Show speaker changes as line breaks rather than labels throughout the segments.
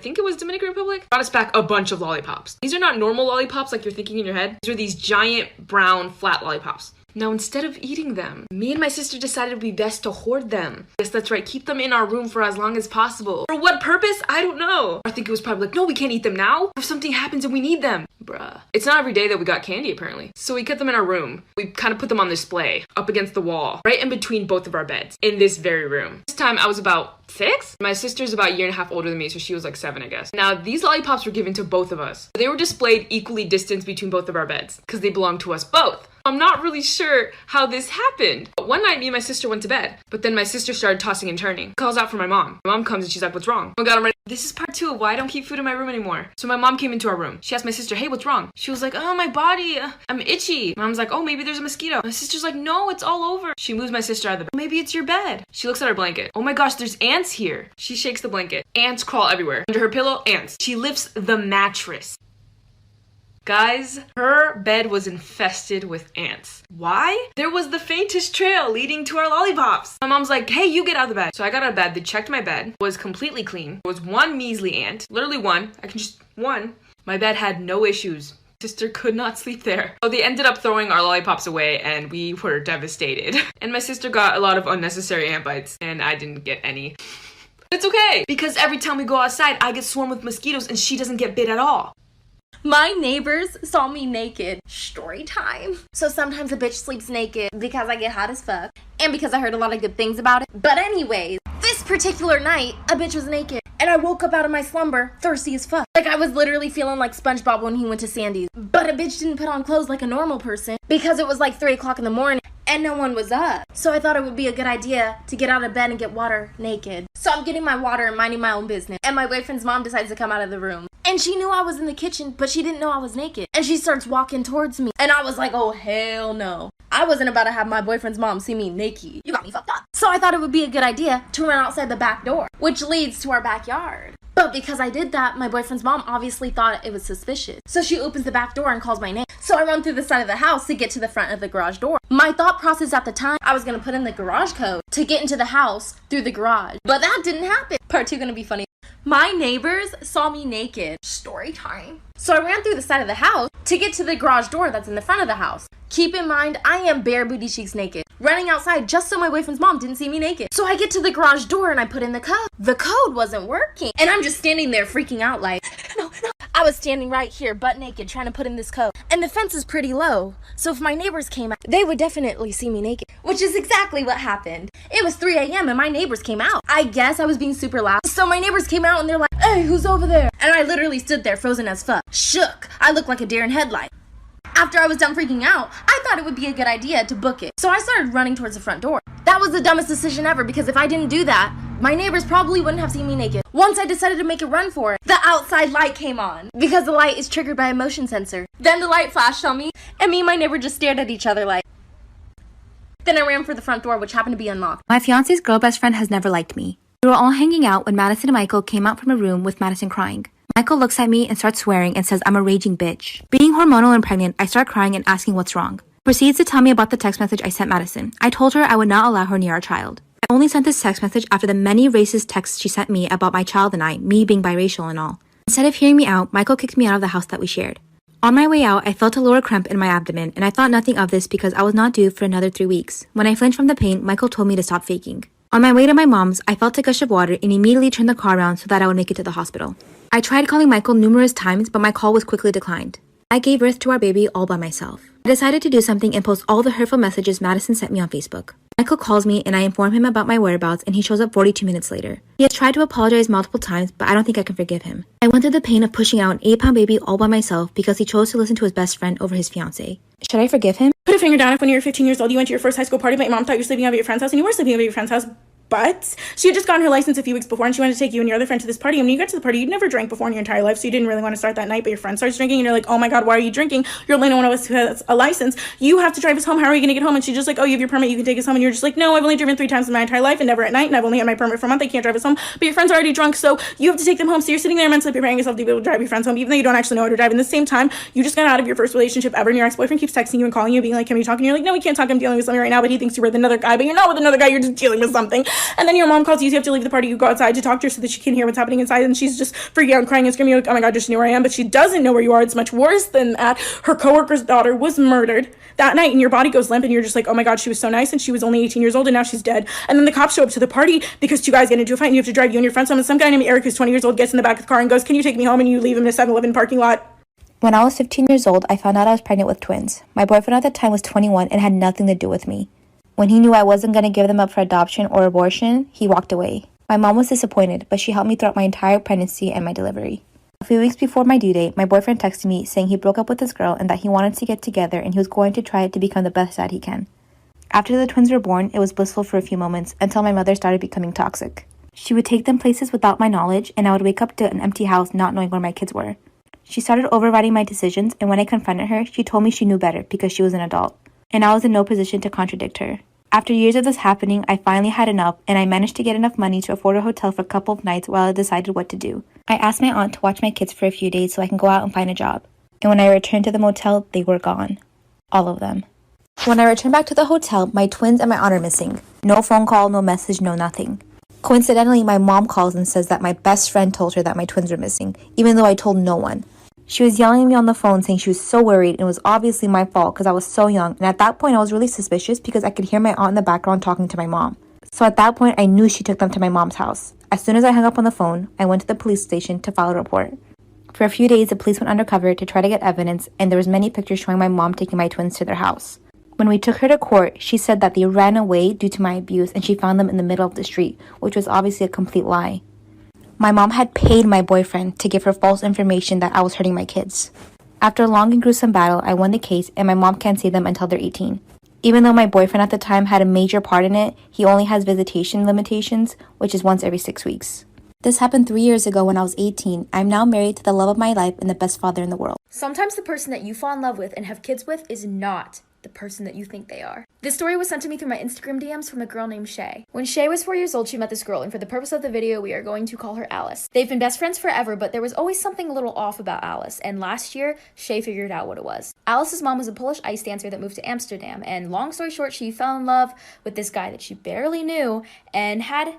I think it was Dominican Republic, brought us back a bunch of lollipops. These are not normal lollipops like you're thinking in your head. These are these giant brown flat lollipops. Now, instead of eating them, me and my sister decided it would be best to hoard them. Yes, that's right, keep them in our room for as long as possible. For what purpose? I don't know. I think it was probably like, no, we can't eat them now. If something happens and we need them. Bruh. It's not every day that we got candy, apparently. So we kept them in our room. We kind of put them on display, up against the wall, right in between both of our beds, in this very room. This time, I was about 6? My sister's about a year and a half older than me, so she was like 7, I guess. Now, these lollipops were given to both of us. They were displayed equally distanced between both of our beds, because they belonged to us both. I'm not really sure how this happened. But one night, me and my sister went to bed, but then my sister started tossing and turning. Calls out for my mom. My mom comes and she's like, what's wrong? Oh God, I'm ready. This is part 2 of why I don't keep food in my room anymore. So my mom came into our room. She asked my sister, hey, what's wrong? She was like, oh, my body, I'm itchy. Mom's like, oh, maybe there's a mosquito. My sister's like, no, it's all over. She moves my sister out of the bed. Maybe it's your bed. She looks at her blanket. Oh my gosh, there's ants here. She shakes the blanket. Ants crawl everywhere. Under her pillow, ants. She lifts the mattress. Guys, her bed was infested with ants. Why? There was the faintest trail leading to our lollipops. My mom's like, hey, you get out of the bed. So I got out of bed. They checked my bed. It was completely clean. There was one measly ant. Literally one. One. My bed had no issues. Sister could not sleep there. So they ended up throwing our lollipops away and we were devastated. And my sister got a lot of unnecessary ant bites and I didn't get any. It's okay, because every time we go outside, I get swarmed with mosquitoes and she doesn't get bit at all.
My neighbors saw me naked. Story time. So sometimes a bitch sleeps naked because I get hot as fuck and because I heard a lot of good things about it. But anyways, this particular night, a bitch was naked and I woke up out of my slumber thirsty as fuck. Like I was literally feeling like SpongeBob when he went to Sandy's. But a bitch didn't put on clothes like a normal person because it was like 3 o'clock in the morning and no one was up. So I thought it would be a good idea to get out of bed and get water naked. So I'm getting my water and minding my own business. And my boyfriend's mom decides to come out of the room. And she knew I was in the kitchen, but she didn't know I was naked. And she starts walking towards me. And I was like, oh, hell no. I wasn't about to have my boyfriend's mom see me naked. You got me fucked up. So I thought it would be a good idea to run outside the back door, which leads to our backyard. But because I did that, my boyfriend's mom obviously thought it was suspicious. So she opens the back door and calls my name. So I run through the side of the house to get to the front of the garage door. My thought process at the time, I was going to put in the garage code to get into the house through the garage. But that didn't happen. Part 2 gonna be funny. My neighbors saw me naked. Story time. So I ran through the side of the house to get to the garage door that's in the front of the house. Keep in mind, I am bare booty cheeks naked, running outside just so my boyfriend's mom didn't see me naked. So I get to the garage door and I put in the code. The code wasn't working. And I'm just standing there freaking out like, no. I was standing right here, butt naked, trying to put in this code. And the fence is pretty low, so if my neighbors came out, they would definitely see me naked. Which is exactly what happened. It was 3 a.m. and my neighbors came out. I guess I was being super loud. So my neighbors came out and they're like, hey, who's over there? And I literally stood there frozen as fuck. Shook. I looked like a deer in headlight. After I was done freaking out, I thought it would be a good idea to book it. So I started running towards the front door. That was the dumbest decision ever because if I didn't do that, my neighbors probably wouldn't have seen me naked. Once I decided to make a run for it, the outside light came on because the light is triggered by a motion sensor. Then the light flashed on me and me and my neighbor just stared at each other like. Then I ran for the front door, which happened to be unlocked.
My fiance's girl best friend has never liked me. We were all hanging out when Madison and Michael came out from a room with Madison crying. Michael looks at me and starts swearing and says I'm a raging bitch. Being hormonal and pregnant, I start crying and asking what's wrong. Proceeds to tell me about the text message I sent Madison. I told her I would not allow her near our child. I only sent this text message after the many racist texts she sent me about my child and I, me being biracial and all. Instead of hearing me out, Michael kicked me out of the house that we shared. On my way out, I felt a lower cramp in my abdomen, and I thought nothing of this because I was not due for another 3 weeks. When I flinched from the pain, Michael told me to stop faking. On my way to my mom's, I felt a gush of water and immediately turned the car around so that I would make it to the hospital. I tried calling Michael numerous times, but my call was quickly declined. I gave birth to our baby all by myself. I decided to do something and post all the hurtful messages Madison sent me on Facebook. Michael calls me and I inform him about my whereabouts and he shows up 42 minutes later. He has tried to apologize multiple times, but I don't think I can forgive him. I went through the pain of pushing out an 8-pound baby all by myself because he chose to listen to his best friend over his fiancé. Should I forgive him?
Put a finger down if when you were 15 years old you went to your first high school party but your mom thought you were sleeping over at your friend's house and you were sleeping over at your friend's house. But she had just gotten her license a few weeks before and she wanted to take you and your other friend to this party. And when you got to the party, you'd never drank before in your entire life, so you didn't really want to start that night, but your friend starts drinking and you're like, oh my god, why are you drinking? You're the only one of us who has a license. You have to drive us home. How are you going to get home? And she's just like, oh, you have your permit, you can take us home. And you're just like, no, I've only driven 3 times in my entire life and never at night, and I've only had my permit for a month. I can't drive us home. But your friends are already drunk, so you have to take them home. So you're sitting there mentally preparing yourself to be able to drive your friends home, even though you don't actually know how to drive. And at the same time, you just got out of your first relationship ever, and your ex-boyfriend keeps texting you and calling you, being like, can we talk? And you're like, no, we can't talk. I'm dealing with something right now, but he thinks you're with another guy, but you're not with another guy. You're just dealing with something. And then your mom calls you have to leave the party. You go outside to talk to her so that she can hear what's happening inside. And she's just freaking out, crying and screaming, like, oh my God, just knew where I am. But she doesn't know where you are. It's much worse than that. Her coworker's daughter was murdered that night, and your body goes limp, and you're just like, oh my God, she was so nice, and she was only 18 years old, and now she's dead. And then the cops show up to the party because two guys get into a fight, and you have to drive you and your friends home. And some guy named Eric, who's 20 years old, gets in the back of the car and goes, can you take me home? And you leave him in a 7-Eleven parking lot.
When I was 15 years old, I found out I was pregnant with twins. My boyfriend at the time was 21 and had nothing to do with me. When he knew I wasn't going to give them up for adoption or abortion, he walked away. My mom was disappointed, but she helped me throughout my entire pregnancy and my delivery. A few weeks before my due date, my boyfriend texted me saying he broke up with his girl and that he wanted to get together and he was going to try to become the best dad he can. After the twins were born, it was blissful for a few moments until my mother started becoming toxic. She would take them places without my knowledge, and I would wake up to an empty house not knowing where my kids were. She started overriding my decisions, and when I confronted her, she told me she knew better because she was an adult, and I was in no position to contradict her. After years of this happening, I finally had enough, and I managed to get enough money to afford a hotel for a couple of nights while I decided what to do. I asked my aunt to watch my kids for a few days so I can go out and find a job. And when I returned to the motel, they were gone. All of them. When I returned back to the hotel, my twins and my aunt are missing. No phone call, no message, no nothing. Coincidentally, my mom calls and says that my best friend told her that my twins were missing, even though I told no one. She was yelling at me on the phone saying she was so worried, and it was obviously my fault because I was so young. And at that point, I was really suspicious because I could hear my aunt in the background talking to my mom. So at that point, I knew she took them to my mom's house. As soon as I hung up on the phone, I went to the police station to file a report. For a few days, the police went undercover to try to get evidence, and there was many pictures showing my mom taking my twins to their house. When we took her to court, she said that they ran away due to my abuse and she found them in the middle of the street, which was obviously a complete lie. My mom had paid my boyfriend to give her false information that I was hurting my kids. After a long and gruesome battle, I won the case, and my mom can't see them until they're 18. Even though my boyfriend at the time had a major part in it, he only has visitation limitations, which is once every 6 weeks. This happened 3 years ago when I was 18. I'm now married to the love of my life and the best father in the world.
Sometimes the person that you fall in love with and have kids with is not the person that you think they are. This story was sent to me through my Instagram DMs from a girl named Shay. When Shay was 4 years old, she met this girl, and for the purpose of the video, we are going to call her Alice. They've been best friends forever, but there was always something a little off about Alice, and last year, Shay figured out what it was. Alice's mom was a Polish ice dancer that moved to Amsterdam, and long story short, she fell in love with this guy that she barely knew and had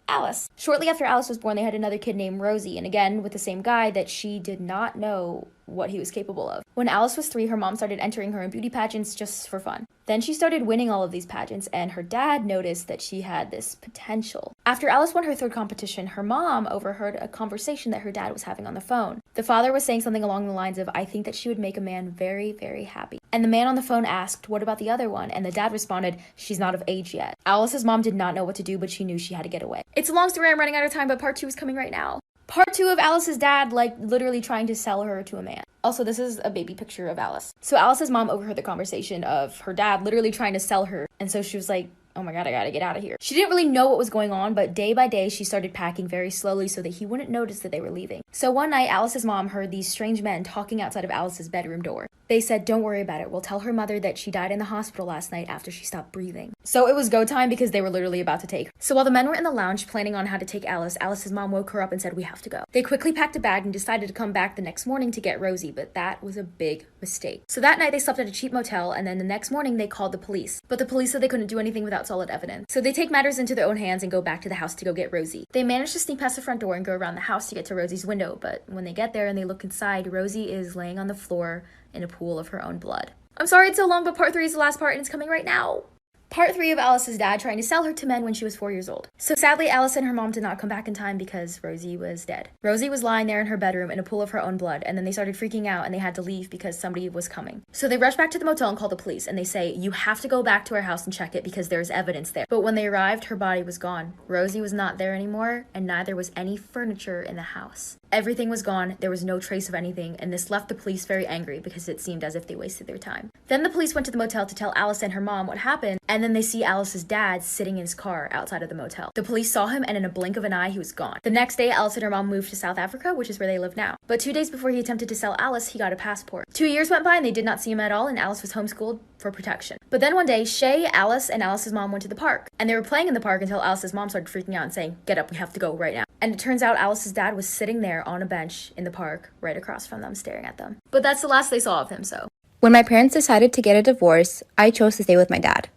Alice. Shortly after Alice was born, they had another kid named Rosie, and again, with the same guy that she did not know what he was capable of. When Alice was 3, her mom started entering her in beauty pageants just for fun. Then she started winning all of these pageants, and her dad noticed that she had this potential. After Alice won her 3rd competition, her mom overheard a conversation that her dad was having on the phone. The father was saying something along the lines of, I think that she would make a man very, very happy. And the man on the phone asked, what about the other one? And the dad responded, she's not of age yet. Alice's mom did not know what to do, but she knew she had to get away. It's a long story, I'm running out of time, but part 2 is coming right now. Part 2 of Alice's dad, literally trying to sell her to a man. Also, this is a baby picture of Alice. So Alice's mom overheard the conversation of her dad literally trying to sell her. And so she was like, oh my God, I gotta get out of here. She didn't really know what was going on, but day by day, she started packing very slowly so that he wouldn't notice that they were leaving. So one night, Alice's mom heard these strange men talking outside of Alice's bedroom door. They said, don't worry about it. We'll tell her mother that she died in the hospital last night after she stopped breathing. So it was go time because they were literally about to take her. So while the men were in the lounge planning on how to take Alice, Alice's mom woke her up and said, we have to go. They quickly packed a bag and decided to come back the next morning to get Rosie, but that was a big mistake. So that night they slept at a cheap motel, and then the next morning they called the police. But the police said they couldn't do anything without solid evidence. So they take matters into their own hands and go back to the house to go get Rosie. They managed to sneak past the front door and go around the house to get to Rosie's window, but when they get there and they look inside, Rosie is laying on the floor in a pool of her own blood. I'm sorry it's so long, but part 3 is the last part and it's coming right now. Part 3 of Alice's dad trying to sell her to men when she was 4 years old. So sadly, Alice and her mom did not come back in time because Rosie was dead. Rosie was lying there in her bedroom in a pool of her own blood, and then they started freaking out and they had to leave because somebody was coming. So they rushed back to the motel and called the police, and they say, you have to go back to our house and check it because there's evidence there. But when they arrived, her body was gone. Rosie was not there anymore, and neither was any furniture in the house. Everything was gone, there was no trace of anything, and this left the police very angry because it seemed as if they wasted their time. Then the police went to the motel to tell Alice and her mom what happened, and then they see Alice's dad sitting in his car outside of the motel. The police saw him, and in a blink of an eye, he was gone. The next day, Alice and her mom moved to South Africa, which is where they live now. But 2 days before he attempted to sell Alice, he got a passport. 2 years went by, and they did not see him at all, and Alice was homeschooled for protection. But then one day, Shay, Alice, and Alice's mom went to the park, and they were playing in the park until Alice's mom started freaking out and saying, get up, we have to go right now. And it turns out Alice's dad was sitting there on a bench in the park right across from them, staring at them. But that's the last they saw of him, so.
When my parents decided to get a divorce, I chose to stay with my dad.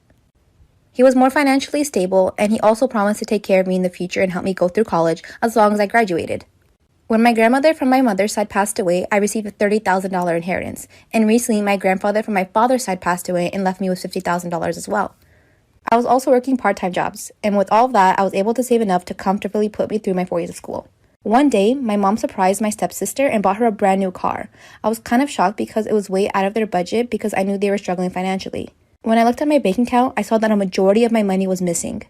He was more financially stable, and he also promised to take care of me in the future and help me go through college as long as I graduated. When my grandmother from my mother's side passed away, I received a $30,000 inheritance, and recently my grandfather from my father's side passed away and left me with $50,000 as well. I was also working part-time jobs, and with all of that, I was able to save enough to comfortably put me through my 4 years of school. One day, my mom surprised my stepsister and bought her a brand new car. I was kind of shocked because it was way out of their budget because I knew they were struggling financially. When I looked at my bank account, I saw that a majority of my money was missing.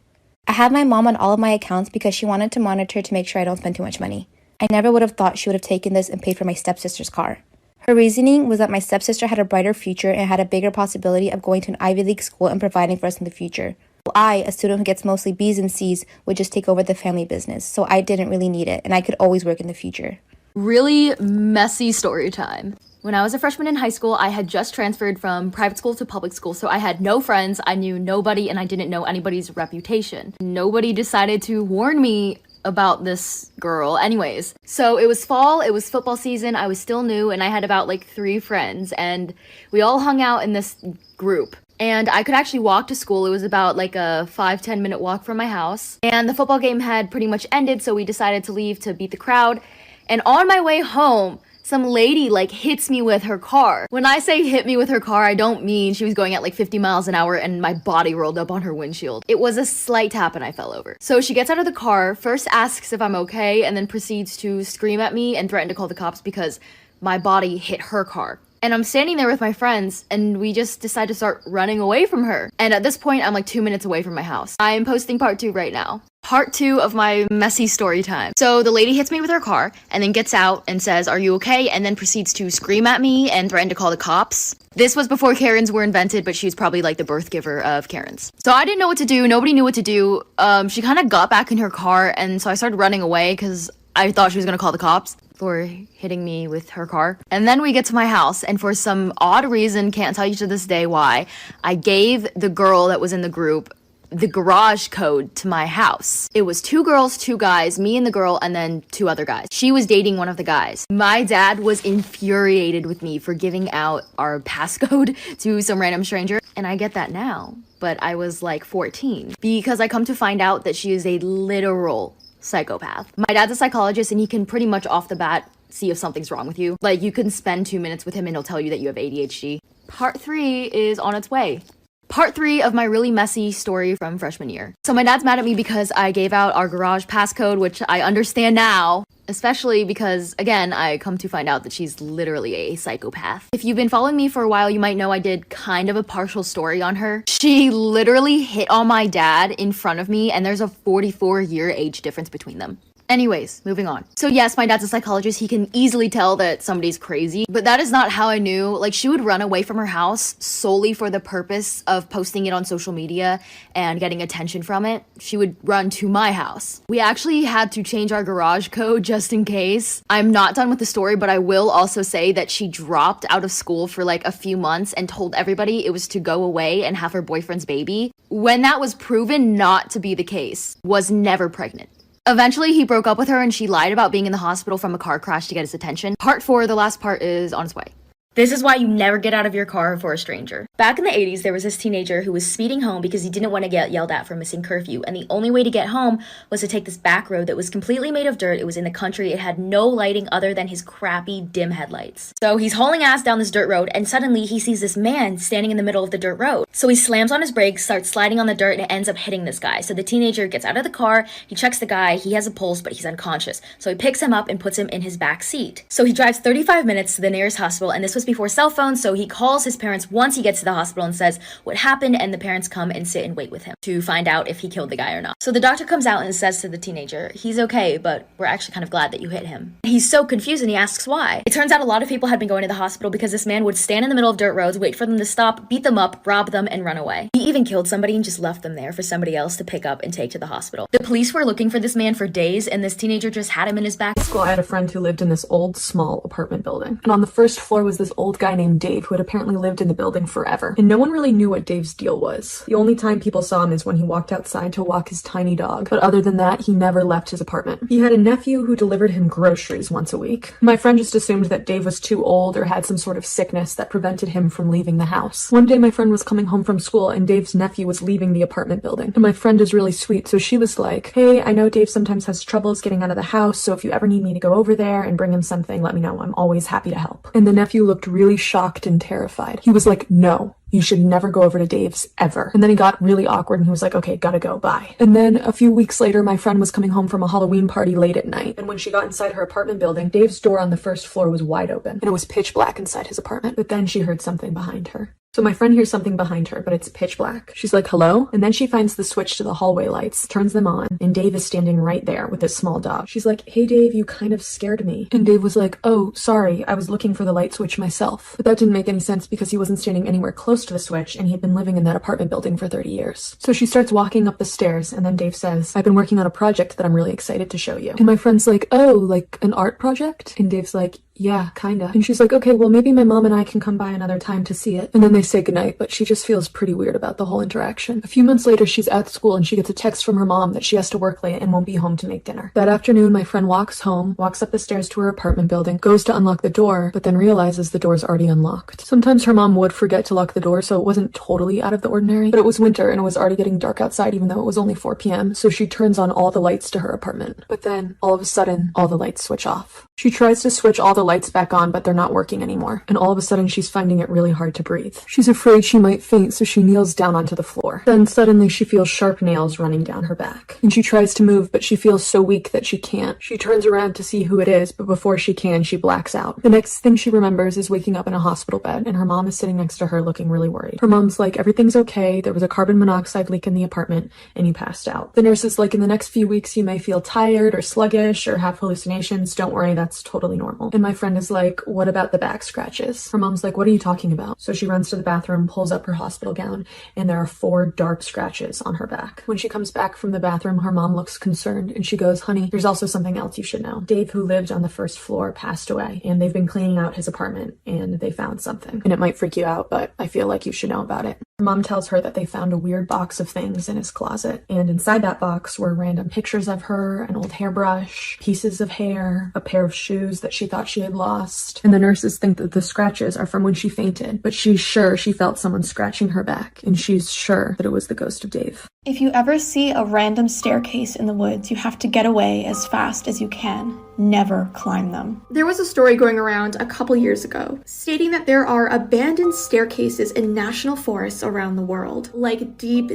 I had my mom on all of my accounts because she wanted to monitor to make sure I don't spend too much money. I never would have thought she would have taken this and paid for my stepsister's car. Her reasoning was that my stepsister had a brighter future and had a bigger possibility of going to an Ivy League school and providing for us in the future. While I, a student who gets mostly B's and C's, would just take over the family business, so I didn't really need it, and I could always work in the future.
Really messy story time. When I was a freshman in high school, I had just transferred from private school to public school, so I had no friends, I knew nobody, and I didn't know anybody's reputation. Nobody decided to warn me about this girl. Anyways, so it was fall, it was football season, I was still new, and I had about like 3 friends, and we all hung out in this group. And I could actually walk to school. It was about like a 5-10 minute walk from my house. And the football game had pretty much ended, so we decided to leave to beat the crowd. And on my way home, some lady like hits me with her car. When I say hit me with her car, I don't mean she was going at like 50 miles an hour and my body rolled up on her windshield. It was a slight tap and I fell over. So she gets out of the car, first asks if I'm okay, and then proceeds to scream at me and threaten to call the cops because my body hit her car. And I'm standing there with my friends, and we just decide to start running away from her. And at this point, I'm like 2 minutes away from my house. I'm posting part 2 right now. Part 2 of my messy story time. So the lady hits me with her car, and then gets out and says, "Are you okay?" And then proceeds to scream at me and threaten to call the cops. This was before Karens were invented, but she was probably like the birth giver of Karens. So I didn't know what to do. Nobody knew what to do. She kind of got back in her car, and so I started running away because I thought she was gonna call the cops for hitting me with her car. And then we get to my house, and for some odd reason, can't tell you to this day why, I gave the girl that was in the group the garage code to my house. It was 2 girls, 2 guys, me and the girl, and then 2 other guys. She was dating one of the guys. My dad was infuriated with me for giving out our passcode to some random stranger, and I get that now, but I was like 14, because I come to find out that she is a literal psychopath. My dad's a psychologist, and he can pretty much off the bat see if something's wrong with you. Like, you can spend 2 minutes with him and he'll tell you that you have ADHD. Part 3 is on its way. Part 3 of my really messy story from freshman year. So my dad's mad at me because I gave out our garage passcode, which I understand now, especially because, again, I come to find out that she's literally a psychopath. If you've been following me for a while, you might know I did kind of a partial story on her. She literally hit on my dad in front of me, and there's a 44-year age difference between them. Anyways, moving on. So yes, my dad's a psychologist. He can easily tell that somebody's crazy, but that is not how I knew. Like, she would run away from her house solely for the purpose of posting it on social media and getting attention from it. She would run to my house. We actually had to change our garage code just in case. I'm not done with the story, but I will also say that she dropped out of school for like a few months and told everybody it was to go away and have her boyfriend's baby. When that was proven not to be the case, was never pregnant. Eventually, he broke up with her and she lied about being in the hospital from a car crash to get his attention. Part 4, the last part, is on its way. This is why you never get out of your car for a stranger. Back in the 80s, there was this teenager who was speeding home because he didn't want to get yelled at for missing curfew, and the only way to get home was to take this back road that was completely made of dirt. It was in the country. It had no lighting other than his crappy dim headlights. So he's hauling ass down this dirt road, and suddenly he sees this man standing in the middle of the dirt road. So he slams on his brakes, starts sliding on the dirt, and it ends up hitting this guy. So the teenager gets out of the car, he checks the guy, he has a pulse, but he's unconscious. So he picks him up and puts him in his back seat. So he drives 35 minutes to the nearest hospital, and this was before cell phones, so he calls his parents once he gets to the hospital and says what happened, and the parents come and sit and wait with him to find out if he killed the guy or not. So the doctor comes out and says to the teenager, "He's okay, but we're actually kind of glad that you hit him." He's so confused and he asks why. It turns out a lot of people had been going to the hospital because this man would stand in the middle of dirt roads, wait for them to stop, beat them up, rob them, and run away. He even killed somebody and just left them there for somebody else to pick up and take to the hospital. The police were looking for this man for days, and this teenager just had him in his back.
School, I had a friend who lived in this old, small apartment building. And on the first floor was this this old guy named Dave who had apparently lived in the building forever, and no one really knew what Dave's deal was. The only time people saw him is when he walked outside to walk his tiny dog, but other than that, he never left his apartment. He had a nephew who delivered him groceries once a week. My friend just assumed that Dave was too old or had some sort of sickness that prevented him from leaving the house. One day my friend was coming home from school and Dave's nephew was leaving the apartment building, and my friend is really sweet, so she was like, "Hey, I know Dave sometimes has troubles getting out of the house, so if you ever need me to go over there and bring him something, let me know. I'm always happy to help." And the nephew looked really shocked and terrified. He was like, "No, you should never go over to Dave's ever." And then he got really awkward and he was like, "Okay, gotta go, bye." And then a few weeks later, my friend was coming home from a Halloween party late at night. And when she got inside her apartment building, Dave's door on the first floor was wide open and it was pitch black inside his apartment. But then she heard something behind her. So my friend hears something behind her, but it's pitch black. She's like, "Hello?" And then she finds the switch to the hallway lights, turns them on, and Dave is standing right there with his small dog. She's like, "Hey Dave, you kind of scared me." And Dave was like, "Oh, sorry, I was looking for the light switch myself." But that didn't make any sense because he wasn't standing anywhere close to the switch and he had been living in that apartment building for 30 years. So she starts walking up the stairs and then Dave says, "I've been working on a project that I'm really excited to show you." And my friend's like, "Oh, like an art project?" And Dave's like, "Yeah, kinda." And she's like, "Okay, well maybe my mom and I can come by another time to see it." And then they say goodnight, but she just feels pretty weird about the whole interaction. A few months later, she's at school and she gets a text from her mom that she has to work late and won't be home to make dinner. That afternoon, my friend walks home, walks up the stairs to her apartment building, goes to unlock the door, but then realizes the door's already unlocked. Sometimes her mom would forget to lock the door, so it wasn't totally out of the ordinary, but it was winter and it was already getting dark outside even though it was only 4 p.m., so she turns on all the lights to her apartment. But then, all of a sudden, all the lights switch off. She tries to switch all the lights back on, but they're not working anymore, and all of a sudden she's finding it really hard to breathe. She's afraid she might faint, so she kneels down onto the floor. Then suddenly she feels sharp nails running down her back, and she tries to move, but she feels so weak that she can't. She turns around to see who it is, but before she can, she blacks out. The next thing she remembers is waking up in a hospital bed, and her mom is sitting next to her looking really worried. Her mom's like, "Everything's okay, there was a carbon monoxide leak in the apartment, and you passed out." The nurse is like, "In the next few weeks you may feel tired or sluggish or have hallucinations. Don't worry, that's totally normal." And my friend is like, "What about the back scratches?" Her mom's like, "What are you talking about?" So she runs to the bathroom, pulls up her hospital gown, and there are 4 dark scratches on her back. When she comes back from the bathroom, her mom looks concerned and she goes, "Honey, there's also something else you should know. Dave, who lived on the first floor, passed away, and they've been cleaning out his apartment and they found something. And it might freak you out, but I feel like you should know about it." Her mom tells her that they found a weird box of things in his closet, and inside that box were random pictures of her, an old hairbrush, pieces of hair, a pair of shoes that she thought she had lost. And the nurses think that the scratches are from when she fainted, but she's sure she felt someone scratching her back, and she's sure that it was the ghost of Dave.
If you ever see a random staircase in the woods, you have to get away as fast as you can. Never climb them. There was a story going around a couple years ago stating that there are abandoned staircases in national forests around the world, like deep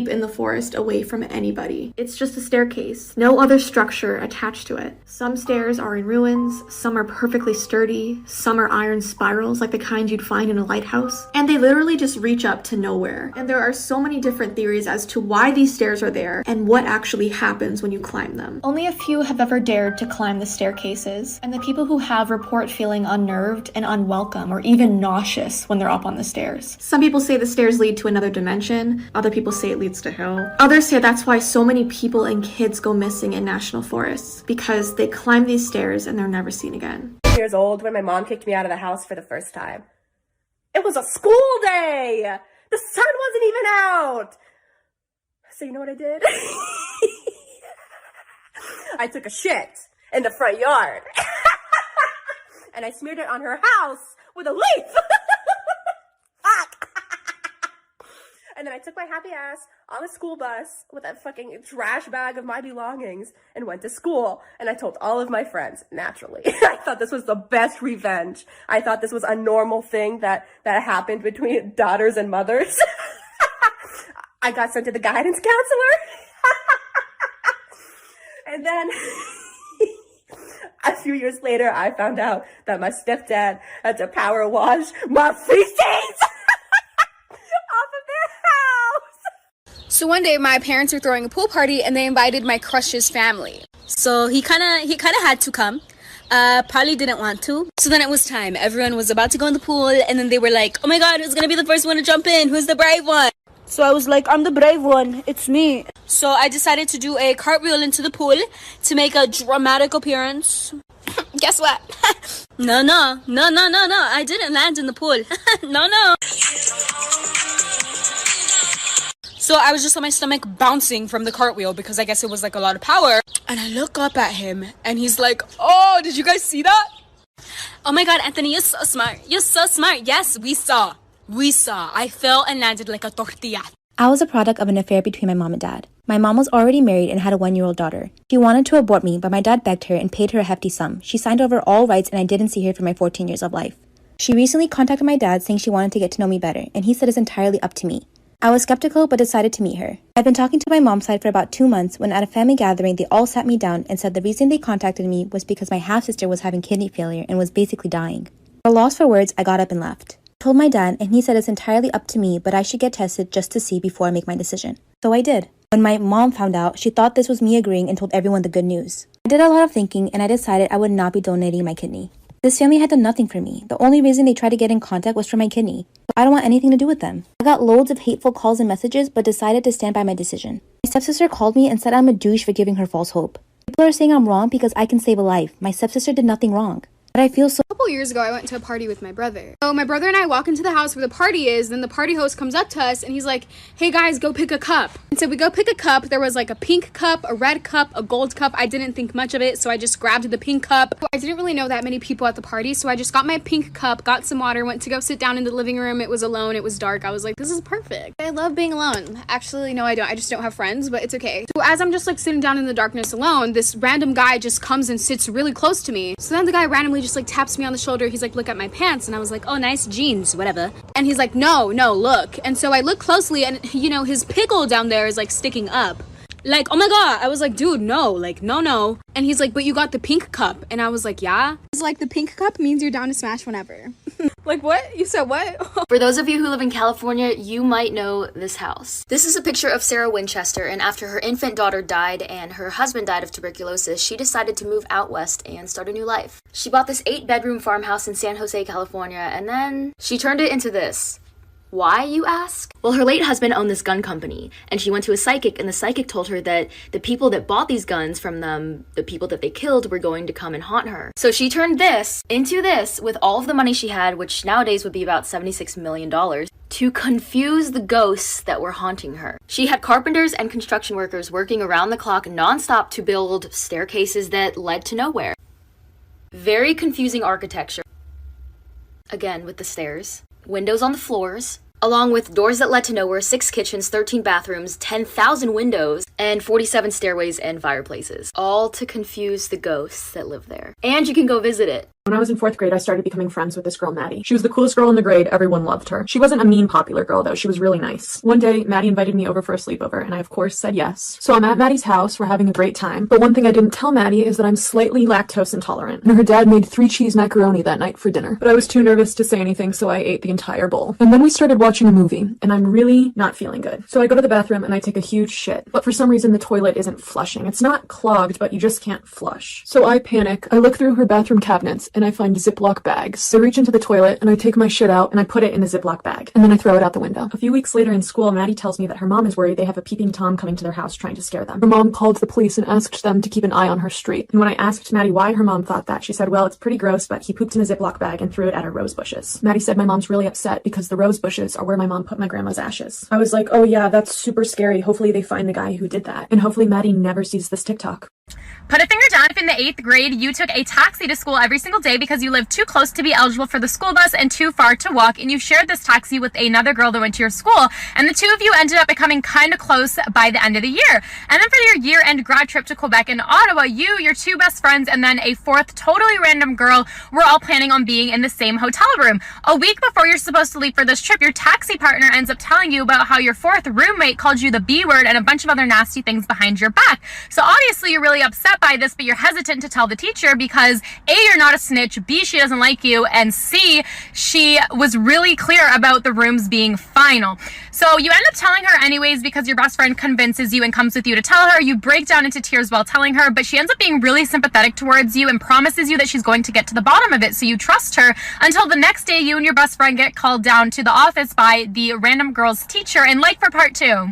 in the forest away from anybody. It's just a staircase, no other structure attached to it. Some stairs are in ruins, some are perfectly sturdy, some are iron spirals like the kind you'd find in a lighthouse, and they literally just reach up to nowhere. And there are so many different theories as to why these stairs are there and what actually happens when you climb them. Only a few have ever dared to climb the staircases, and the people who have report feeling unnerved and unwelcome or even nauseous when they're up on the stairs. Some people say the stairs lead to another dimension, other people say it leads to hell. Others say that's why so many people and kids go missing in national forests, because they climb these stairs and they're never seen again.
Years old when my mom kicked me out of the house for the first time. It was a school day! The sun wasn't even out! So you know what I did? I took a shit in the front yard. And I smeared it on her house with a leaf. Fuck. And then I took my happy ass on a school bus with a fucking trash bag of my belongings and went to school. And I told all of my friends, naturally. I thought this was the best revenge. I thought this was a normal thing that happened between daughters and mothers. I got sent to the guidance counselor. And then a few years later, I found out that my stepdad had to power wash my feces off of their house.
So one day my parents were throwing a pool party and they invited my crush's family. So he kind of had to come. Probably didn't want to. So then it was time. Everyone was about to go in the pool and then they were like, "Oh my god, who's gonna be the first one to jump in? Who's the brave one?"
So I was like, "I'm the brave one. It's me."
So I decided to do a cartwheel into the pool to make a dramatic appearance. Guess what? No, I didn't land in the pool. No. So I was just on my stomach bouncing from the cartwheel because I guess it was like a lot of power. And I look up at him and he's like, oh, did you guys see that? Oh my God, Anthony, you're so smart. You're so smart. Yes, we saw. I fell and landed like a tortilla.
I was a product of an affair between my mom and dad. My mom was already married and had a 1-year-old daughter. She wanted to abort me, but my dad begged her and paid her a hefty sum. She signed over all rights and I didn't see her for my 14 years of life. She recently contacted my dad saying she wanted to get to know me better, and he said it's entirely up to me. I was skeptical but decided to meet her. I've been talking to my mom's side for about 2 months when at a family gathering they all sat me down and said the reason they contacted me was because my half-sister was having kidney failure and was basically dying. At a loss for words, I got up and left. I told my dad and he said it's entirely up to me but I should get tested just to see before I make my decision. So I did. When my mom found out, she thought this was me agreeing and told everyone the good news. I did a lot of thinking and I decided I would not be donating my kidney. This family had done nothing for me. The only reason they tried to get in contact was for my kidney. So I don't want anything to do with them. I got loads of hateful calls and messages, but decided to stand by my decision. My stepsister called me and said I'm a douche for giving her false hope. People are saying I'm wrong because I can save a life. My stepsister did nothing wrong. But I feel so.
A couple years ago, I went to a party with my brother. So my brother and I walk into the house where the party is, then the party host comes up to us and he's like, hey guys, go pick a cup. And so we go pick a cup. There was like a pink cup, a red cup, a gold cup. I didn't think much of it, so I just grabbed the pink cup. I didn't really know that many people at the party, so I just got my pink cup, got some water, went to go sit down in the living room. It was alone, it was dark. I was like, this is perfect. I love being alone. Actually, no, I don't. I just don't have friends, but it's okay. So as I'm just like sitting down in the darkness alone, this random guy just comes and sits really close to me. So then the guy randomly just like taps me on the shoulder. He's like, look at my pants. And I was like, oh, nice jeans, whatever. And he's like, no, look. And so I look closely and, you know, his pickle down there is like sticking up. Like, oh my God. I was like, dude, no, like, no. And he's like, but you got the pink cup. And I was like, yeah. He's like, the pink cup means you're down to smash whenever. Like, what? You said what?
For those of you who live in California, you might know this house. This is a picture of Sarah Winchester, and after her infant daughter died and her husband died of tuberculosis, she decided to move out west and start a new life. She bought this 8-bedroom farmhouse in San Jose, California, and then she turned it into this. Why, you ask? Well, her late husband owned this gun company, and she went to a psychic, and the psychic told her that the people that bought these guns from them, the people that they killed, were going to come and haunt her. So she turned this into this with all of the money she had, which nowadays would be about $76 million, to confuse the ghosts that were haunting her. She had carpenters and construction workers working around the clock nonstop to build staircases that led to nowhere. Very confusing architecture. Again, with the stairs. Windows on the floors, along with doors that led to nowhere, 6 kitchens, 13 bathrooms, 10,000 windows, and 47 stairways and fireplaces. All to confuse the ghosts that live there. And you can go visit it.
When I was in 4th grade, I started becoming friends with this girl, Maddie. She was the coolest girl in the grade. Everyone loved her. She wasn't a mean, popular girl, though. She was really nice. One day, Maddie invited me over for a sleepover, and I, of course, said yes. So I'm at Maddie's house. We're having a great time. But one thing I didn't tell Maddie is that I'm slightly lactose intolerant. And her dad made 3 cheese macaroni that night for dinner. But I was too nervous to say anything, so I ate the entire bowl. And then we started watching a movie, and I'm really not feeling good. So I go to the bathroom, and I take a huge shit. But for some reason, the toilet isn't flushing. It's not clogged, but you just can't flush. So I panic. I look through her bathroom cabinets, and I find Ziploc bags. I reach into the toilet and I take my shit out and I put it in a Ziploc bag and then I throw it out the window. A few weeks later in school, Maddie tells me that her mom is worried they have a peeping Tom coming to their house trying to scare them. Her mom called the police and asked them to keep an eye on her street. And when I asked Maddie why her mom thought that, she said, well, it's pretty gross, but he pooped in a Ziploc bag and threw it at our rose bushes. Maddie said my mom's really upset because the rose bushes are where my mom put my grandma's ashes. I was like, oh yeah, that's super scary. Hopefully they find the guy who did that. And hopefully Maddie never sees this TikTok.
Put a finger down if in the 8th grade you took a taxi to school every single day because you lived too close to be eligible for the school bus and too far to walk, and you shared this taxi with another girl that went to your school, and the two of you ended up becoming kind of close by the end of the year. And then for your year-end grad trip to Quebec and Ottawa, you, your 2 best friends, and then a 4th totally random girl were all planning on being in the same hotel room. A week before you're supposed to leave for this trip, your taxi partner ends up telling you about how your 4th roommate called you the B word and a bunch of other nasty things behind your back. So obviously you're really upset by this, but you're hesitant to tell the teacher because A, you're not a snitch, B, she doesn't like you, and C, she was really clear about the rooms being final. So you end up telling her anyways because your best friend convinces you and comes with you to tell her. You break down into tears while telling her, but she ends up being really sympathetic towards you and promises you that she's going to get to the bottom of it, so you trust her until the next day you and your best friend get called down to the office by the random girl's teacher, and like for part 2.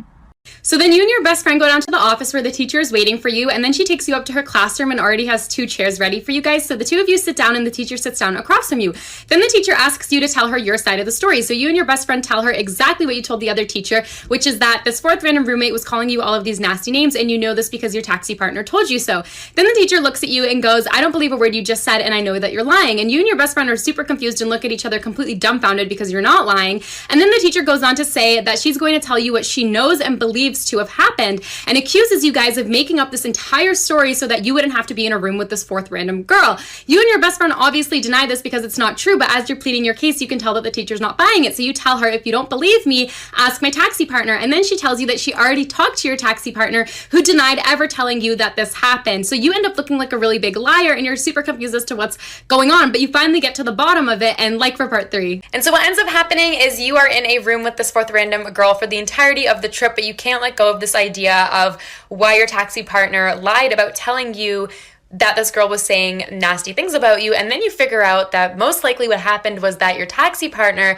So then you and your best friend go down to the office where the teacher is waiting for you, and then she takes you up to her classroom and already has 2 chairs ready for you guys. So the 2 of you sit down and the teacher sits down across from you. Then the teacher asks you to tell her your side of the story. So you and your best friend tell her exactly what you told the other teacher, which is that this 4th random roommate was calling you all of these nasty names, and you know this because your taxi partner told you so. Then the teacher looks at you and goes, I don't believe a word you just said, and I know that you're lying. And you and your best friend are super confused and look at each other completely dumbfounded because you're not lying. And then the teacher goes on to say that she's going to tell you what she knows and believes to have happened, and accuses you guys of making up this entire story so that you wouldn't have to be in a room with this 4th random girl. You and your best friend obviously deny this because it's not true, but as you're pleading your case, you can tell that the teacher's not buying it. So you tell her, if you don't believe me, ask my taxi partner. And then she tells you that she already talked to your taxi partner, who denied ever telling you that this happened. So you end up looking like a really big liar, and you're super confused as to what's going on, but you finally get to the bottom of it, and like for part 3. And so what ends up happening is you are in a room with this 4th random girl for the entirety of the trip, but you can't let go of this idea of why your taxi partner lied about telling you that this girl was saying nasty things about you. And then you figure out that most likely what happened was that your taxi partner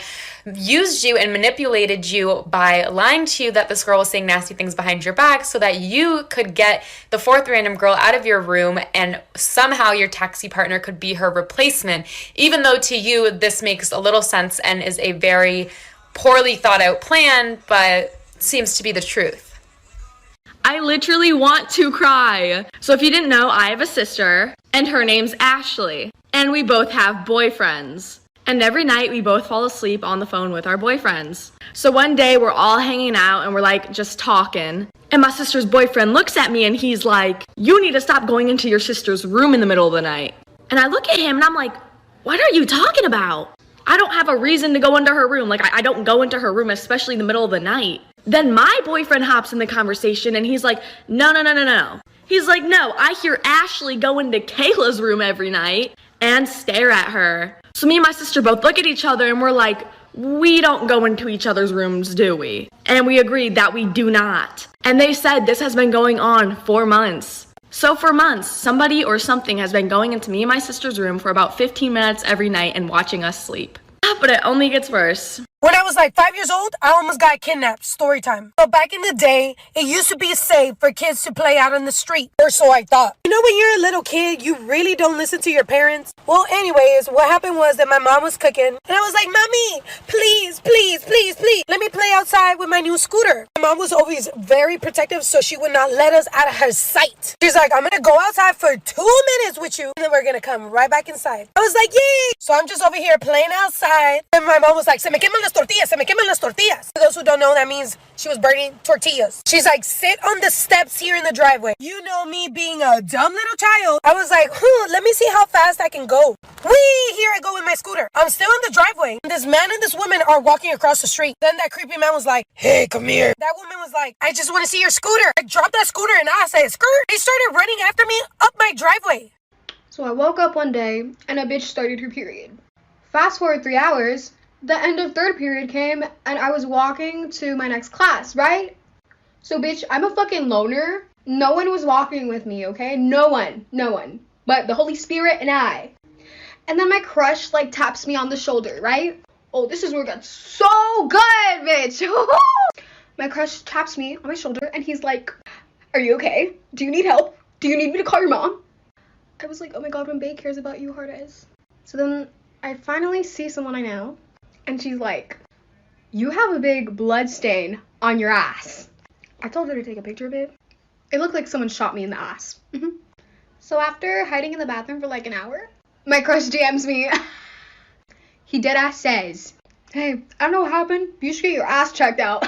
used you and manipulated you by lying to you that this girl was saying nasty things behind your back so that you could get the 4th random girl out of your room, and somehow your taxi partner could be her replacement, even though to you this makes a little sense and is a very poorly thought out plan, but seems to be the truth.
I literally want to cry. So if you didn't know, I have a sister, and her name's Ashley, and we both have boyfriends. And every night we both fall asleep on the phone with our boyfriends. So one day we're all hanging out and we're like just talking, and my sister's boyfriend looks at me and he's like, you need to stop going into your sister's room in the middle of the night. And I look at him and I'm like, what are you talking about? I don't have a reason to go into her room. Like, I don't go into her room, especially in the middle of the night. Then my boyfriend hops in the conversation and he's like, no. He's like, no, I hear Ashley go into Kayla's room every night and stare at her. So me and my sister both look at each other and we're like, we don't go into each other's rooms, do we? And we agreed that we do not. And they said this has been going on for months. So for months, somebody or something has been going into me and my sister's room for about 15 minutes every night and watching us sleep. But it only gets worse.
When I was like 5 years old, I almost got kidnapped. Story time. So back in the day, it used to be safe for kids to play out on the street. Or so I thought. You know, when you're a little kid, you really don't listen to your parents. Well, anyways, what happened was that my mom was cooking. And I was like, Mommy, please, let me play outside with my new scooter. My mom was always very protective, so she would not let us out of her sight. She's like, I'm going to go outside for 2 minutes with you, and then we're going to come right back inside. I was like, yay! So I'm just over here playing outside. And my mom was like, se me queman las tortillas. For those who don't know, that means she was burning tortillas. She's like, sit on the steps here in the driveway. You know me being a dumb little child. I was like, let me see how fast I can go. Whee! Here I go with my scooter. I'm still in the driveway. This man and this woman are walking across the street. Then that creepy man was like, hey, come here. That woman was like, I just want to see your scooter. I dropped that scooter and I said, skirt. They started running after me up my driveway.
So I woke up one day and a bitch started her period. Fast forward 3 hours, the end of 3rd period came and I was walking to my next class, right? So bitch, I'm a fucking loner. No one was walking with me, okay? No one. But the Holy Spirit and I. And then my crush like taps me on the shoulder, right? Oh, this is where it got so good, bitch. My crush taps me on my shoulder and he's like, are you okay? Do you need help? Do you need me to call your mom? I was like, oh my god, when Bae cares about you, Hardez. So then I finally see someone I know. And she's like, you have a big blood stain on your ass. I told her to take a picture of it. It looked like someone shot me in the ass. So after hiding in the bathroom for like an hour, my crush DMs me. He deadass says, hey, I don't know what happened, but you should get your ass checked out.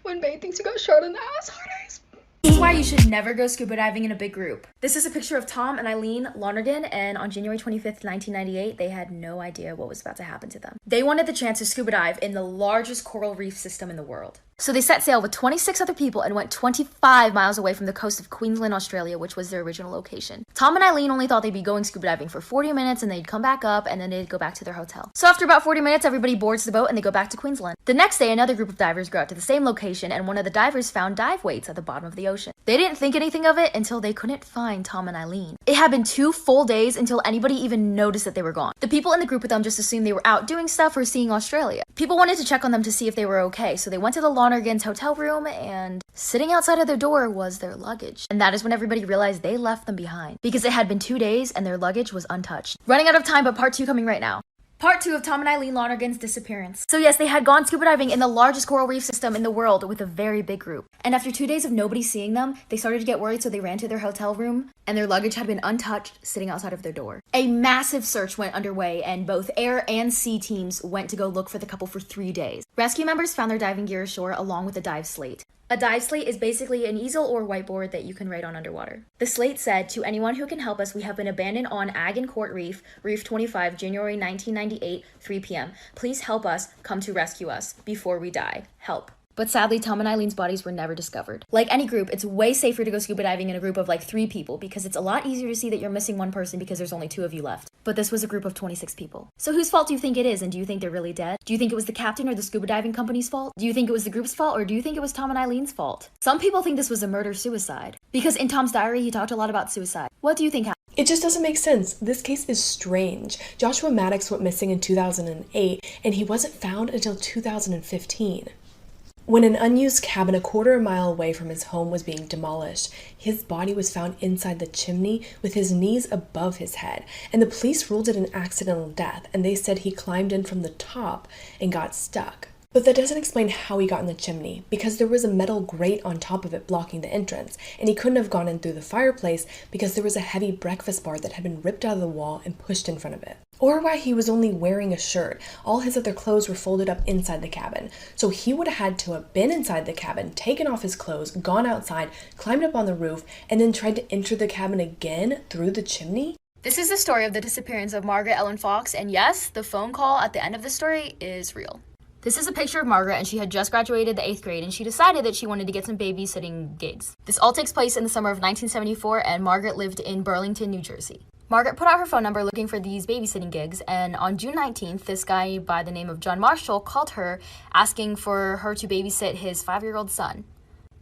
When Bae thinks you got shot in the ass, Hardez.
This is why you should never go scuba diving in a big group. This is a picture of Tom and Eileen Lonergan, and on January 25th, 1998, they had no idea what was about to happen to them. They wanted the chance to scuba dive in the largest coral reef system in the world. So they set sail with 26 other people and went 25 miles away from the coast of Queensland, Australia, which was their original location. Tom and Eileen only thought they'd be going scuba diving for 40 minutes and they'd come back up and then they'd go back to their hotel. So after about 40 minutes, everybody boards the boat and they go back to Queensland. The next day, another group of divers go out to the same location and one of the divers found dive weights at the bottom of the ocean. They didn't think anything of it until they couldn't find Tom and Eileen. It had been 2 full days until anybody even noticed that they were gone. The people in the group with them just assumed they were out doing stuff or seeing Australia. People wanted to check on them to see if they were okay, so they went to the laundry
Lonergan's hotel room, and sitting outside of their door was their luggage. And that is when everybody realized they left them behind, because it had been 2 days and their luggage was untouched. Running out of time, but part 2 coming right now. Part 2 of Tom and Eileen Lonergan's disappearance. So yes, they had gone scuba diving in the largest coral reef system in the world with a very big group. And after 2 days of nobody seeing them, they started to get worried, so they ran to their hotel room, and their luggage had been untouched, sitting outside of their door. A massive search went underway, and both air and sea teams went to go look for the couple for 3 days. Rescue members found their diving gear ashore along with a dive slate. A dive slate is basically an easel or whiteboard that you can write on underwater. The slate said, "To anyone who can help us, we have been abandoned on Agincourt Reef, Reef 25, January 1998, 3 p.m. Please help us, come to rescue us, before we die. Help." But sadly, Tom and Eileen's bodies were never discovered. Like any group, it's way safer to go scuba diving in a group of like 3 people because it's a lot easier to see that you're missing one person because there's only 2 of you left. But this was a group of 26 people. So whose fault do you think it is, and do you think they're really dead? Do you think it was the captain or the scuba diving company's fault? Do you think it was the group's fault, or do you think it was Tom and Eileen's fault? Some people think this was a murder-suicide, because in Tom's diary, he talked a lot about suicide. What do you think happened?
It just doesn't make sense. This case is strange. Joshua Maddox went missing in 2008, and he wasn't found until 2015. When an unused cabin a quarter-mile away from his home was being demolished, his body was found inside the chimney with his knees above his head, and the police ruled it an accidental death, and they said he climbed in from the top and got stuck. But that doesn't explain how he got in the chimney, because there was a metal grate on top of it blocking the entrance, and he couldn't have gone in through the fireplace because there was a heavy breakfast bar that had been ripped out of the wall and pushed in front of it. Or why he was only wearing a shirt. All his other clothes were folded up inside the cabin. So he would have had to have been inside the cabin, taken off his clothes, gone outside, climbed up on the roof, and then tried to enter the cabin again through the chimney?
This is the story of the disappearance of Margaret Ellen Fox, and yes, the phone call at the end of the story is real. This is a picture of Margaret, and she had just graduated the 8th grade, and she decided that she wanted to get some babysitting gigs. This all takes place in the summer of 1974, and Margaret lived in Burlington, New Jersey. Margaret put out her phone number looking for these babysitting gigs, and on June 19th, this guy by the name of John Marshall called her asking for her to babysit his 5-year-old son.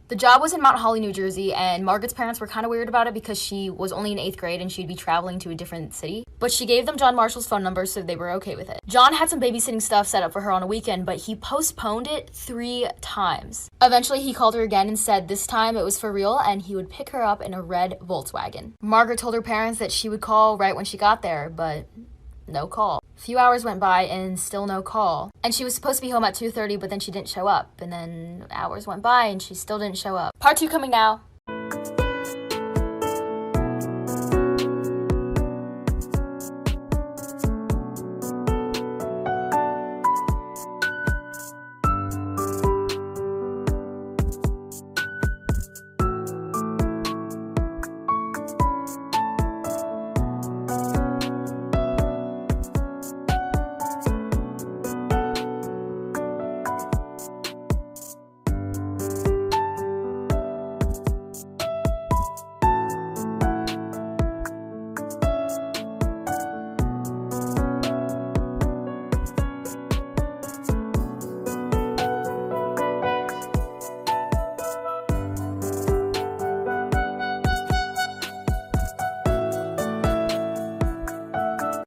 The job was in Mount Holly, New Jersey, and Margaret's parents were kind of weird about it because she was only in 8th grade and she'd be traveling to a different city. But she gave them John Marshall's phone number, so they were okay with it. John had some babysitting stuff set up for her on a weekend, but he postponed it 3 times. Eventually, he called her again and said this time it was for real and he would pick her up in a red Volkswagen. Margaret told her parents that she would call right when she got there, but no call. A few hours went by and still no call. And she was supposed to be home at 2:30, but then she didn't show up. And then hours went by and she still didn't show up. Part 2 coming now.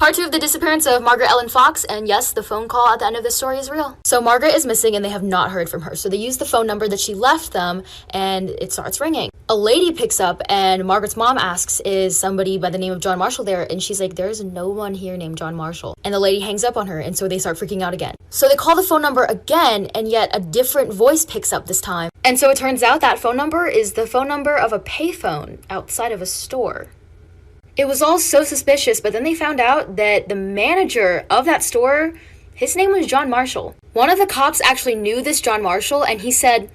Part 2 of the disappearance of Margaret Ellen Fox, and yes, the phone call at the end of this story is real. So Margaret is missing and they have not heard from her, so they use the phone number that she left them and it starts ringing. A lady picks up and Margaret's mom asks, is somebody by the name of John Marshall there? And she's like, there's no one here named John Marshall. And the lady hangs up on her, and so they start freaking out again. So they call the phone number again, and yet a different voice picks up this time. And so it turns out that phone number is the phone number of a payphone outside of a store. It was all so suspicious, but then they found out that the manager of that store, his name was John Marshall. One of the cops actually knew this John Marshall, and he said,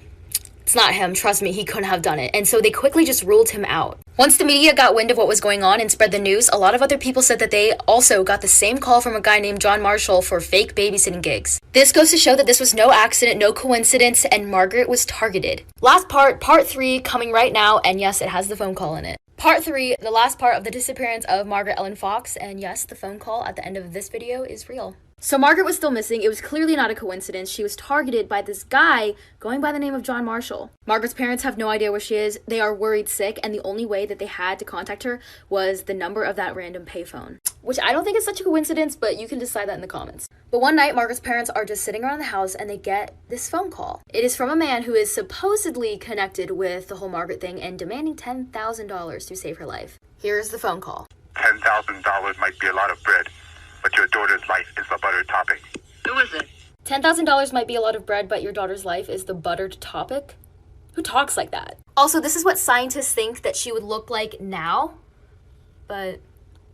it's not him, trust me, he couldn't have done it. And so they quickly just ruled him out. Once the media got wind of what was going on and spread the news, a lot of other people said that they also got the same call from a guy named John Marshall for fake babysitting gigs. This goes to show that this was no accident, no coincidence, and Margaret was targeted. Last part, part 3, coming right now, and yes, it has the phone call in it. Part 3, the last part of the disappearance of Margaret Ellen Fox, and yes, the phone call at the end of this video is real. So Margaret was still missing. It was clearly not a coincidence. She was targeted by this guy going by the name of John Marshall. Margaret's parents have no idea where she is. They are worried sick, and the only way that they had to contact her was the number of that random payphone. Which I don't think is such a coincidence, but you can decide that in the comments. But one night, Margaret's parents are just sitting around the house and they get this phone call. It is from a man who is supposedly connected with the whole Margaret thing and demanding $10,000 to save her life. Here's the phone call.
$10,000 might be a lot of bread, but your daughter's life is the buttered topic.
Who is it? $10,000 might be a lot of bread, but your daughter's life is the buttered topic? Who talks like that? Also, this is what scientists think that she would look like now, but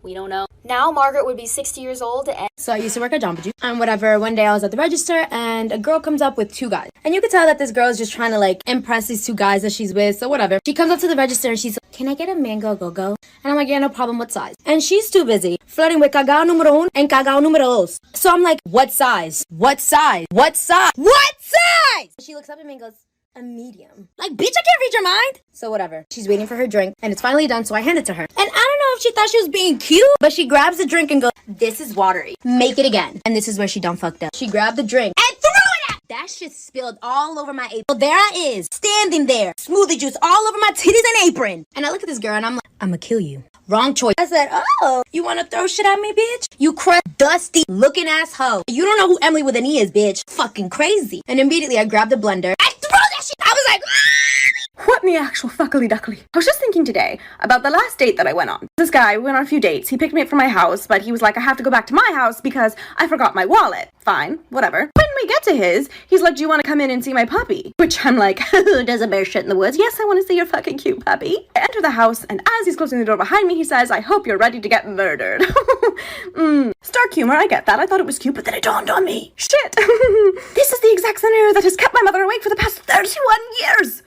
we don't know. Now Margaret would be 60 years old and...
So I used to work at Jamba Juice and whatever. One day I was at the register and a girl comes up with two guys. And you could tell that this girl is just trying to like impress these two guys that she's with, so whatever. She comes up to the register and she's like, "Can I get a mango go-go?" And I'm like, "Yeah, no problem, what size?" And she's too busy flirting with cagao numero uno and cagao numero dos. So I'm like, "What size? What size? What size? What size?" She looks up at me and goes, "A medium." Like, bitch, I can't read your mind. So whatever. She's waiting for her drink and it's finally done, so I hand it to her. And I don't know if she thought she was being cute, but she grabs the drink and goes, "This is watery. Make it again." And this is where she done fucked up. She grabbed the drink and threw it out. That shit spilled all over my apron. So there I is, standing there, smoothie juice all over my titties and apron. And I look at this girl and I'm like, "I'ma kill you." Wrong choice. I said, "Oh, you wanna throw shit at me, bitch? You crust dusty looking ass hoe. You don't know who Emily with an E is, bitch. Fucking crazy." And immediately I grabbed the blender. I threw that shit. I was like,
What in the actual fuckly duckly? I was just thinking today about the last date that I went on. This guy, we went on a few dates. He picked me up from my house, but he was like, "I have to go back to my house because I forgot my wallet." Fine, whatever. When we get to his, he's like, "Do you want to come in and see my puppy?" Which I'm like, "Does a bear shit in the woods? Yes, I want to see your fucking cute puppy." I enter the house, and as he's closing the door behind me, he says, "I hope you're ready to get murdered." Stark humor, I get that. I thought it was cute, but then it dawned on me. Shit. This is the exact scenario that has kept my mother awake for the past 31 years.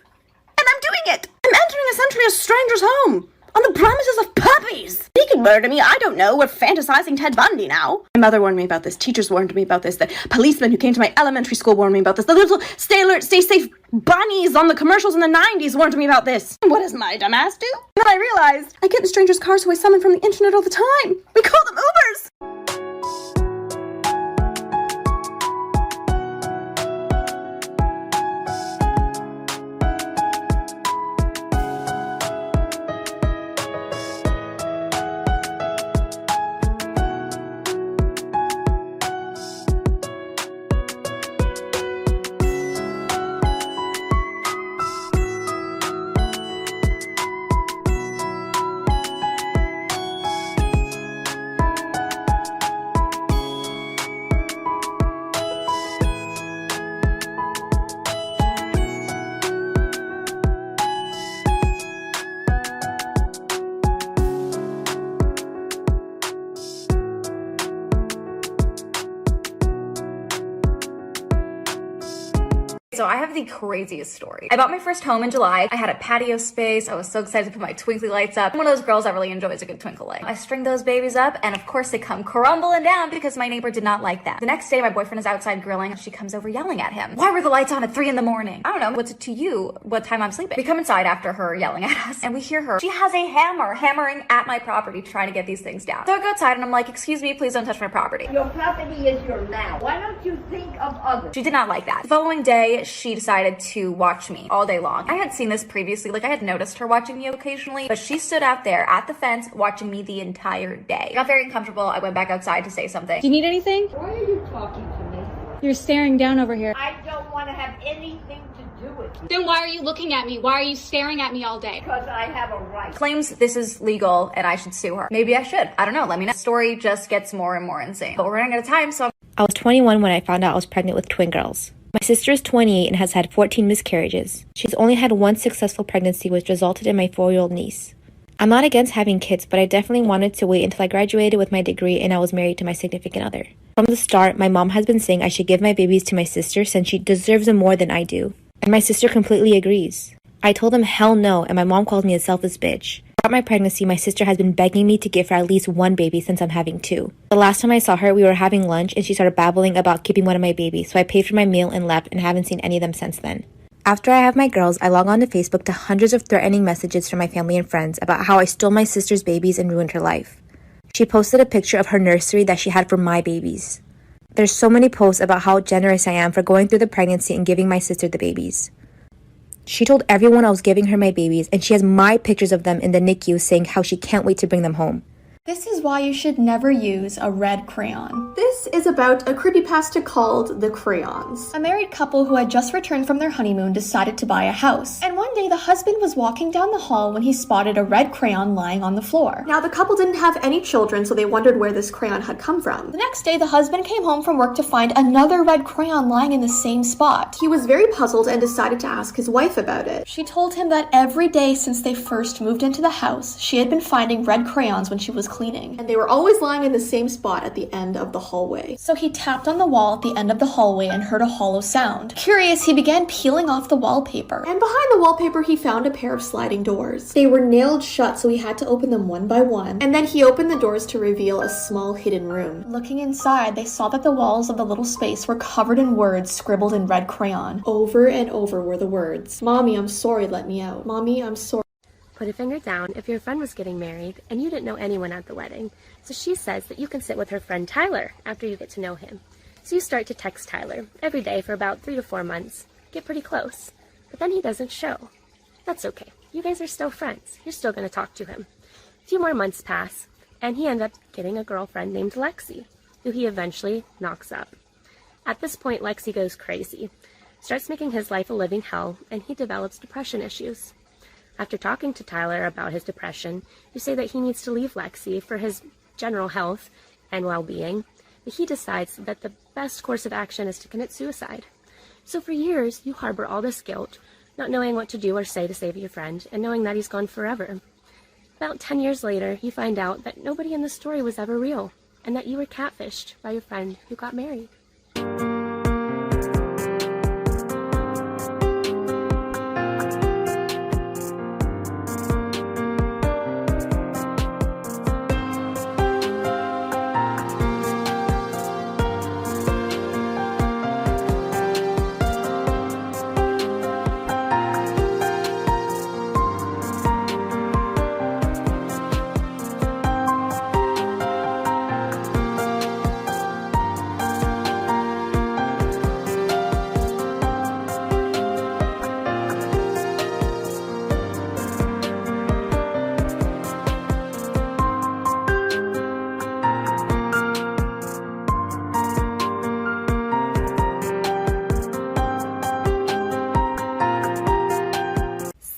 And I'm doing it! I'm entering essentially a stranger's home, on the premises of puppies! He could murder me, I don't know, we're fantasizing Ted Bundy now. My mother warned me about this, teachers warned me about this, the policeman who came to my elementary school warned me about this, the little stay alert, stay safe bunnies on the commercials in the 90s warned me about this. And what does my dumbass do? And then I realized, I get in strangers' cars who I summon from the internet all the time. We call them Ubers!
So I have the craziest story. I bought my first home in July. I had a patio space. I was so excited to put my twinkly lights up. I'm one of those girls that really enjoys a good twinkle light. I string those babies up and of course they come crumbling down because my neighbor did not like that. The next day my boyfriend is outside grilling and she comes over yelling at him. "Why were the lights on at 3 in the morning? I don't know. What's it to you what time I'm sleeping?" We come inside after her yelling at us and we hear her. She has a hammer hammering at my property trying to get these things down. So I go outside and I'm like, "Excuse me, please don't touch my property."
Your property is your land. Why don't you think of others?
She did not like that. The following day, she decided to watch me all day long. I had seen this previously, like I had noticed her watching me occasionally, but she stood out there at the fence watching me the entire day. I got very uncomfortable. I went back outside to say something.
Do you need anything?
Why are you talking to me?
You're staring down over here.
I don't want to have anything to do with you.
Then why are you looking at me? Why are you staring at me all day?
Because I have a right.
Claims this is legal and I should sue her. Maybe I should. I don't know. Let me know. The story just gets more and more insane. But we're running out of time, so
I was 21 when I found out I was pregnant with twin girls. My sister is 28 and has had 14 miscarriages. She's only had one successful pregnancy, which resulted in my 4-year-old niece. I'm not against having kids, but I definitely wanted to wait until I graduated with my degree and I was married to my significant other. From the start, my mom has been saying I should give my babies to my sister since she deserves them more than I do. And my sister completely agrees. I told them hell no, and my mom calls me a selfish bitch. Throughout my pregnancy, my sister has been begging me to give her at least one baby since I'm having 2. The last time I saw her, we were having lunch and she started babbling about keeping one of my babies, so I paid for my meal and left and haven't seen any of them since then. After I have my girls, I log on to Facebook to hundreds of threatening messages from my family and friends about how I stole my sister's babies and ruined her life. She posted a picture of her nursery that she had for my babies. There's so many posts about how generous I am for going through the pregnancy and giving my sister the babies. She told everyone I was giving her my babies, and she has my pictures of them in the NICU saying how she can't wait to bring them home.
This is why you should never use a red crayon. This is about a creepypasta called The Crayons. A married couple who had just returned from their honeymoon decided to buy a house. And one day the husband was walking down the hall when he spotted a red crayon lying on the floor. Now the couple didn't have any children, so they wondered where this crayon had come from. The next day the husband came home from work to find another red crayon lying in the same spot. He was very puzzled and decided to ask his wife about it. She told him that every day since they first moved into the house, she had been finding red crayons when she was cleaning, and they were always lying in the same spot at the end of the hallway. So he tapped on the wall at the end of the hallway and heard a hollow sound. Curious, he began peeling off the wallpaper, and behind the wallpaper he found a pair of sliding doors. They were nailed shut, so he had to open them one by one, and then he opened the doors to reveal a small hidden room. Looking inside, they saw that the walls of the little space were covered in words scribbled in red crayon. Over and over were the words, "Mommy, I'm sorry, let me out. Mommy, I'm sorry."
Put a finger down if your friend was getting married and you didn't know anyone at the wedding. So she says that you can sit with her friend Tyler after you get to know him. So you start to text Tyler every day for about 3 to 4 months. Get pretty close. But then he doesn't show. That's okay. You guys are still friends. You're still going to talk to him. A few more months pass, and he ends up getting a girlfriend named Lexi, who he eventually knocks up. At this point, Lexi goes crazy, starts making his life a living hell, and he develops depression issues. After talking to Tyler about his depression, you say that he needs to leave Lexi for his general health and well-being, but he decides that the best course of action is to commit suicide. So for years, you harbor all this guilt, not knowing what to do or say to save your friend, and knowing that he's gone forever. About 10 years later, you find out that nobody in the story was ever real, and that you were catfished by your friend who got married.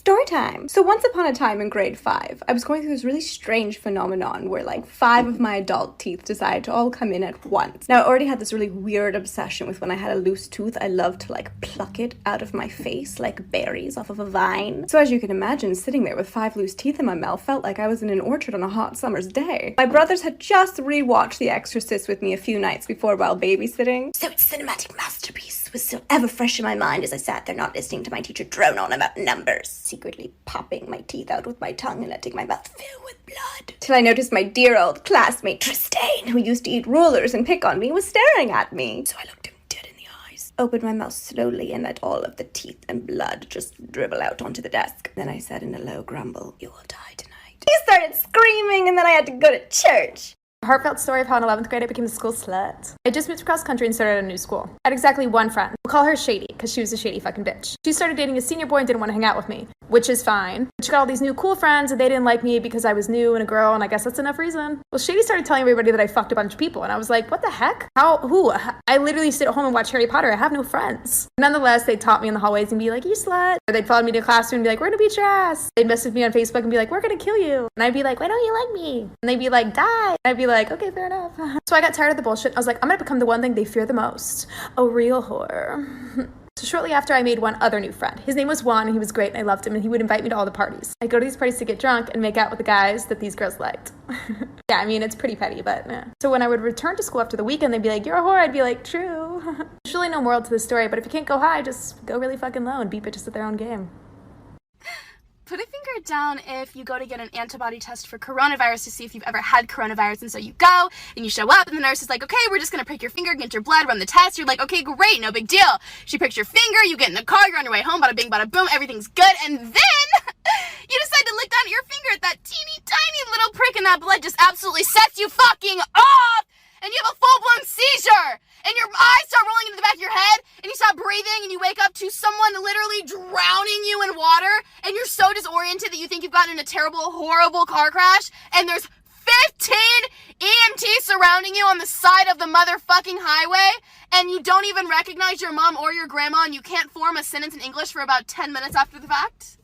Storytime! So once upon a time in grade 5, I was going through this really strange phenomenon where like 5 of my adult teeth decided to all come in at once. Now I already had this really weird obsession with when I had a loose tooth, I loved to like pluck it out of my face like berries off of a vine. So as you can imagine, sitting there with 5 loose teeth in my mouth felt like I was in an orchard on a hot summer's day. My brothers had just rewatched The Exorcist with me a few nights before while babysitting, so its cinematic masterpiece was still ever fresh in my mind as I sat there not listening to my teacher drone on about numbers, secretly popping my teeth out with my tongue and letting my mouth fill with blood. Till I noticed my dear old classmate Tristane, who used to eat rulers and pick on me, was staring at me. So I looked him dead in the eyes, opened my mouth slowly and let all of the teeth and blood just dribble out onto the desk. Then I said in a low grumble, "You will die tonight." He started screaming and then I had to go to church.
A heartfelt story of how in 11th grade I became the school slut. I just moved across country and started a new school. I had exactly one friend. We'll call her Shady, because she was a shady fucking bitch. She started dating a senior boy and didn't want to hang out with me, which is fine. But she got all these new cool friends and they didn't like me because I was new and a girl, and I guess that's enough reason. Well, Shady started telling everybody that I fucked a bunch of people, and I was like, what the heck? How? Who? I literally sit at home and watch Harry Potter. I have no friends. Nonetheless, they'd taunt me in the hallways and be like, you slut. Or they'd follow me to the classroom and be like, we're gonna beat your ass. They'd message me on Facebook and be like, we're gonna kill you. And I'd be like, why don't you like me? And they'd be like, die. And I'd be like, okay, fair enough. So I got tired of the bullshit. I was like, I'm gonna become the one thing they fear the most. A real whore. So shortly after, I made one other new friend. His name was Juan, and he was great, and I loved him, and he would invite me to all the parties. I'd go to these parties to get drunk and make out with the guys that these girls liked. Yeah, I mean, it's pretty petty, but yeah. So when I would return to school after the weekend, they'd be like, you're a whore. I'd be like, true. There's really no moral to the story, but if you can't go high, just go really fucking low and beat bitches at their own game.
Put a finger down if you go to get an antibody test for coronavirus to see if you've ever had coronavirus. And so you go and you show up and the nurse is like, okay, we're just going to prick your finger, get your blood, run the test. You're like, okay, great, no big deal. She pricks your finger, you get in the car, you're on your way home, bada bing, bada boom, everything's good. And then you decide to lick down at your finger at that teeny tiny little prick, and that blood just absolutely sets you fucking off. and you have a full-blown seizure, and your eyes start rolling into the back of your head, and you stop breathing, and you wake up to someone literally drowning you in water, and you're so disoriented that you think you've gotten in a terrible, horrible car crash, and there's 15 EMTs surrounding you on the side of the motherfucking highway, and you don't even recognize your mom or your grandma, and you can't form a sentence in English for about 10 minutes after the fact?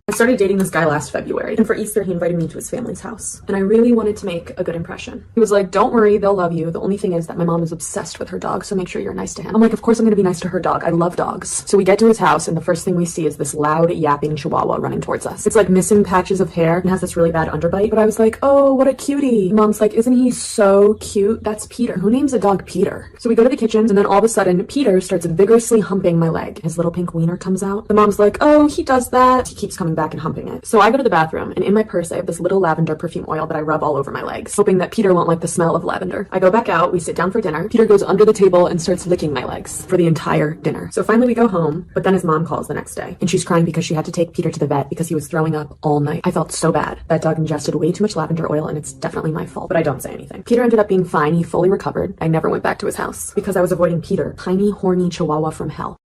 I started dating this guy last February, and for Easter he invited me to his family's house, and I really wanted to make a good impression. He was like, don't worry, they'll love you. The only thing is that my mom is obsessed with her dog, so make sure you're nice to him. I'm like, of course I'm gonna be nice to her dog. I love dogs. So we get to his house, and the first thing we see is this loud yapping chihuahua running towards us. It's like missing patches of hair and has this really bad underbite, but I was like, oh, what a cutie. Mom's like, isn't he so cute? That's Peter. Who names a dog Peter? So we go to the kitchen, and then all of a sudden, Peter starts vigorously humping my leg. His little pink wiener comes out. The mom's like, oh, he does that. He keeps coming back and humping it. So I go to the bathroom, and in my purse I have this little lavender perfume oil that I rub all over my legs, hoping that Peter won't like the smell of lavender. I go back out, we sit down for dinner. Peter goes under the table and starts licking my legs for the entire dinner. So finally we go home, but then his mom calls the next day, and she's crying because she had to take Peter to the vet because he was throwing up all night. I felt so bad. That dog ingested way too much lavender oil, and it's definitely my fault, but I don't say anything. Peter ended up being fine. He fully recovered. I never went back to his house because I was avoiding Peter, tiny, horny chihuahua from hell.